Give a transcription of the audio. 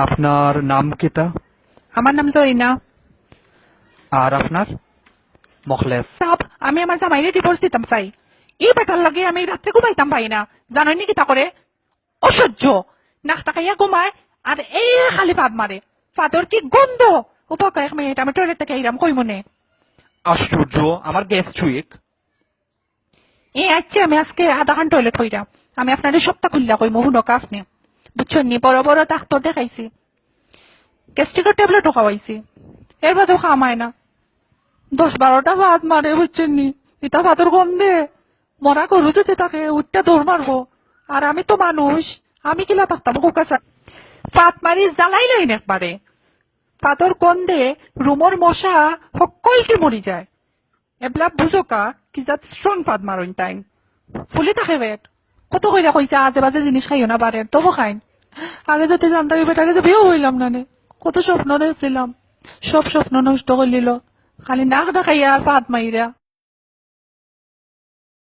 আপনার নাম কিতা? আমার নাম জরিনা। আর আপনার? মখলেস। সাব, আমি আমার জামাইরে ডিভোর্স দিতাম চাই। এই বেটার লগে আমি রাত্রে ঘুমাইতাম পাই না। জানোই নাকি তা করে? অসহ্য। নাক টাকাইয়া ঘুমায় আর এই খালি পাদ মারে। পাদর কি গন্ধ! উপকা 1 মিনিট, আমি টয়লেট থেকে আইরাম কই মনে। আশ্চর্য, আমার গেস্ট উইক। আচ্ছা, আমি আজকে আধা ঘন্টা টয়লেট হইরাম। আমি আপনাদের সপ্তাহ খুললা কই মহুনকা আপনি বুঝছেন নি? বড় বড় ডাক্তার দেখাইছি, গ্যাস্ট্রিকের ট্যাবলেটও খাওয়াইছি, এর বাদেও খামায় না। 10-12টা ভাত মারে বুঝছেন নি? এটা ভাতর গন্ধে মরা গরু যেতে থাকে উঠটা দৌড় মারবো। আর আমি তো মানুষ, আমি কিলা থাকতাম কুকাচা পাত মারি জ্বালাই লাইন একবারে। পাতর গন্ধে রুমর মশা সকলকে মরি যায়। এবলা বুঝোকা কি যাত স্ট্রং পাত মারইন টাইম ফুলি থাকে পেট। কত কইরা কইছে আজে বাজে জিনিস খাইও না পারেন, তবু খাইন। আগে যদি জানতাম এই বেটাকে যে বিয়েও হইলাম না নে। কত স্বপ্ন দেখছিলাম, সব স্বপ্ন নষ্ট করে দিল। খালি নাক ডাকাইয়া আর পাত মাইরা।